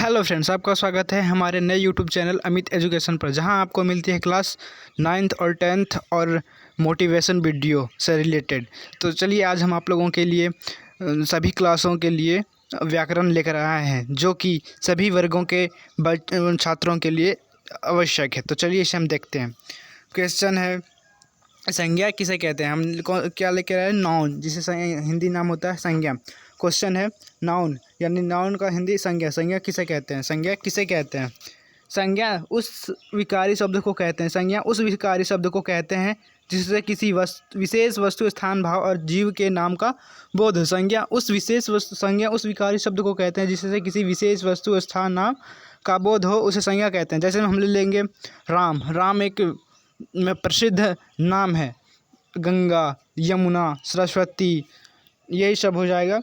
Hello friends, आपका स्वागत है हमारे नए यूट्यूब चैनल अमित एजुकेशन पर, जहां आपको मिलती है क्लास 9th और 10th और मोटिवेशन वीडियो से रिलेटेड। तो चलिए आज हम आप लोगों के लिए सभी क्लासों के लिए व्याकरण लेकर आए हैं, जो कि सभी वर्गों के छात्रों के लिए आवश्यक है। तो चलिए इसे हम देखते हैं। क्वेश्चन है, संज्ञा किसे कहते हैं। हम क्या लेकर आए? नाउन, जिसे हिंदी नाम होता है संज्ञा। क्वेश्चन है नाउन, यानी नाउन का हिंदी संज्ञा। संज्ञा किसे कहते हैं? संज्ञा किसे कहते हैं? संज्ञा उस विकारी शब्द को कहते हैं। संज्ञा उस विकारी शब्द को कहते हैं जिससे किसी विशेष वस्तु, स्थान, भाव और जीव के नाम का बोध हो। संज्ञा उस विकारी शब्द को कहते हैं जिससे किसी विशेष वस्तु, स्थान, नाम का बोध हो, उसे संज्ञा कहते हैं। जैसे हम लेंगे राम। राम एक प्रसिद्ध नाम है। गंगा, यमुना, सरस्वती, यही सब हो जाएगा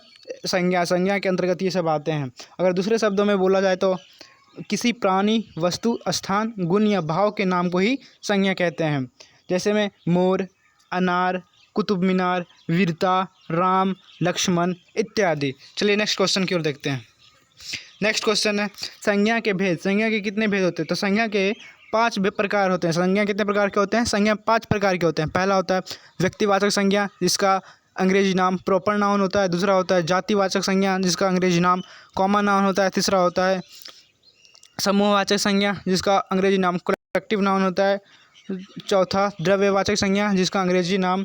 संज्ञा के अंतर्गत ये सब आते हैं। अगर दूसरे शब्दों में बोला जाए तो किसी प्राणी, वस्तु, स्थान, गुण या भाव के नाम को ही संज्ञा कहते हैं। जैसे में मोर, अनार, कुतुब मीनार, वीरता, राम, लक्ष्मण इत्यादि। चलिए नेक्स्ट क्वेश्चन की ओर देखते हैं। नेक्स्ट क्वेश्चन है, संज्ञा के भेद। संज्ञा के कितने भेद होते हैं? तो संज्ञा के 5 प्रकार होते हैं। संज्ञा कितने प्रकार के होते हैं? संज्ञा 5 प्रकार के होते हैं। पहला होता है व्यक्तिवाचक संज्ञा, जिसका अंग्रेजी नाम प्रॉपर नाउन होता है। दूसरा होता है जातिवाचक संज्ञा, जिसका अंग्रेजी नाम कॉमन नाउन होता है। तीसरा होता है समूहवाचक संज्ञा, जिसका अंग्रेजी नाम कलेक्टिव नाउन होता है। चौथा द्रव्यवाचक संज्ञा, जिसका अंग्रेजी नाम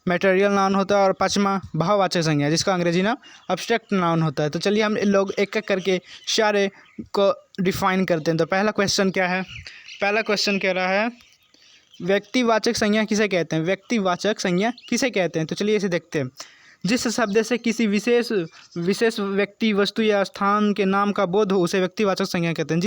मटेरियल नाउन होता है। और पाँचवा भाववाचक संज्ञा, जिसका अंग्रेजी नाम अब्स्ट्रैक्ट नाउन होता है। तो चलिए हम लोग एक एक करके सारे को डिफाइन करते हैं। तो पहला क्वेश्चन क्या है? पहला क्वेश्चन कह रहा है व्यक्तिवाचक संज्ञा किसे कहते हैं? व्यक्तिवाचक संज्ञा किसे कहते हैं? तो चलिए इसे देखते हैं। जिस शब्द से किसी विशेष व्यक्ति, वस्तु या स्थान के नाम का बोध हो, उसे व्यक्तिवाचक संज्ञा कहते हैं।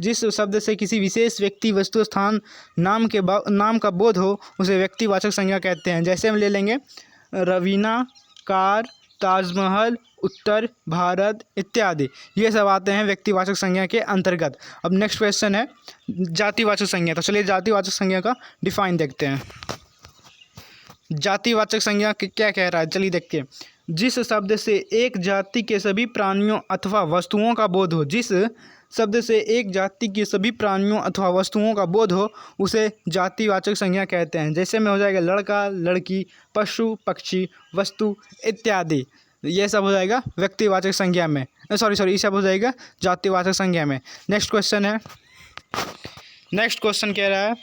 जिस शब्द से किसी विशेष व्यक्ति, वस्तु, स्थान, नाम का बोध हो, उसे व्यक्तिवाचक संज्ञा कहते हैं। जैसे हम ले लेंगे रवीना, कार, ताजमहल, उत्तर भारत इत्यादि। ये सब आते हैं व्यक्तिवाचक संज्ञा के अंतर्गत। अब नेक्स्ट क्वेश्चन है जातिवाचक संज्ञा। तो चलिए जातिवाचक संज्ञा का डिफाइन देखते हैं। जातिवाचक संज्ञा क्या कह रहा है? चलिए देखते हैं। जिस शब्द से एक जाति के सभी प्राणियों अथवा वस्तुओं का बोध हो, जिस शब्द से एक जाति के सभी प्राणियों अथवा वस्तुओं का बोध हो, उसे जातिवाचक संज्ञा कहते हैं। जैसे में हो जाएगा लड़का, लड़की, पशु, पक्षी, वस्तु इत्यादि। ये सब हो जाएगा व्यक्तिवाचक संज्ञा में। ये सब हो जाएगा जातिवाचक संज्ञा में। नेक्स्ट क्वेश्चन कह रहा है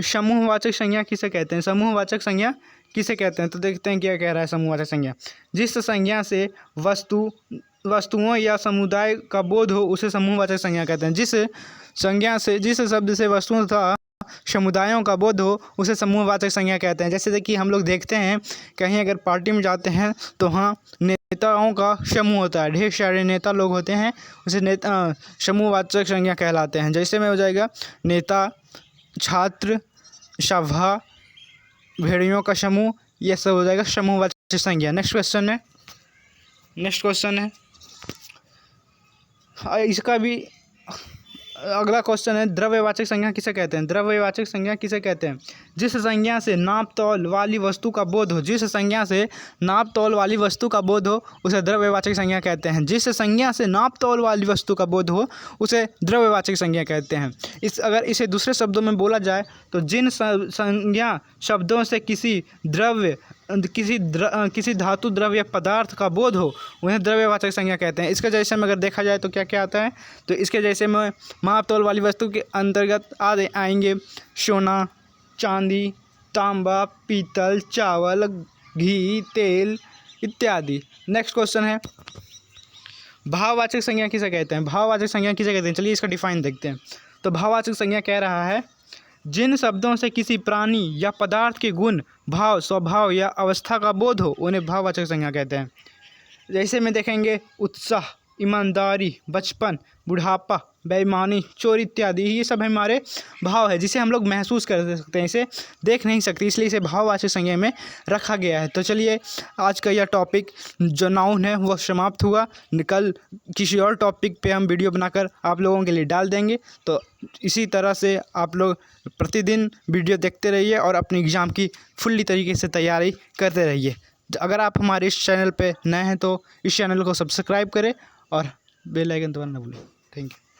समूहवाचक संज्ञा किसे कहते हैं? समूहवाचक संज्ञा किसे कहते हैं? तो देखते हैं क्या कह रहा है समूहवाचक संज्ञा। जिस संज्ञा से वस्तुओं या समुदाय का बोध हो, उसे समूहवाचक संज्ञा कहते हैं। जिस शब्द से वस्तुओं तथा समुदायों का बोध हो, उसे समूहवाचक संज्ञा कहते हैं। जैसे कि हम लोग देखते हैं कहीं अगर पार्टी में जाते हैं तो वहाँ नेताओं का समूह होता है, ढेर सारे नेता लोग होते हैं, उसे समूहवाचक संज्ञा कहलाते हैं। जैसे में हो जाएगा नेता, छात्र, सभा, भेड़ियों का समूह, यह सब हो जाएगा समूहवाचक संज्ञा। नेक्स्ट क्वेश्चन है इसका भी अगला क्वेश्चन है द्रव्यवाचक संज्ञा किसे कहते हैं? द्रव्यवाचक संज्ञा किसे कहते हैं? जिस संज्ञा से नाप तौल वाली वस्तु का बोध हो, जिस संज्ञा से नाप तौल वाली वस्तु का बोध हो, उसे द्रव्यवाचक संज्ञा कहते हैं। जिस संज्ञा से नाप तौल वाली वस्तु का बोध हो, उसे द्रव्यवाचक संज्ञा कहते हैं। अगर इसे दूसरे शब्दों में बोला जाए तो जिन संज्ञा शब्दों से किसी धातु, द्रव्य या पदार्थ का बोध हो, उन्हें द्रव्यवाचक संज्ञा कहते हैं। इसके जैसे में अगर देखा जाए तो क्या क्या आता है? तो इसके जैसे में माप तौल वाली वस्तु के अंतर्गत आएंगे सोना, चांदी, तांबा, पीतल, चावल, घी, तेल इत्यादि। नेक्स्ट क्वेश्चन है भाववाचक संज्ञा किसे कहते हैं? भाववाचक संज्ञा किसे कहते हैं? चलिए इसका डिफाइन देखते हैं। तो भाववाचक संज्ञा कह रहा है जिन शब्दों से किसी प्राणी या पदार्थ के गुण, भाव, स्वभाव या अवस्था का बोध हो, उन्हें भाववाचक संज्ञा कहते हैं। जैसे में देखेंगे उत्साह, ईमानदारी, बचपन, बुढ़ापा, बेईमानी, चोरी इत्यादि। ये सब हमारे भाव है, जिसे हम लोग महसूस कर सकते हैं, इसे देख नहीं सकते, इसलिए इसे भाववाचक संज्ञा में रखा गया है। तो चलिए आज का यह टॉपिक जो नाउन है वह समाप्त हुआ। कल किसी और टॉपिक पे हम वीडियो बनाकर आप लोगों के लिए डाल देंगे। तो इसी तरह से आप लोग प्रतिदिन वीडियो देखते रहिए और अपने एग्ज़ाम की फुल्ली तरीके से तैयारी करते रहिए। अगर आप हमारे इस चैनल पे नए हैं तो इस चैनल को सब्सक्राइब करें और बेल आइकन दबाना ना भूलें। Thank you.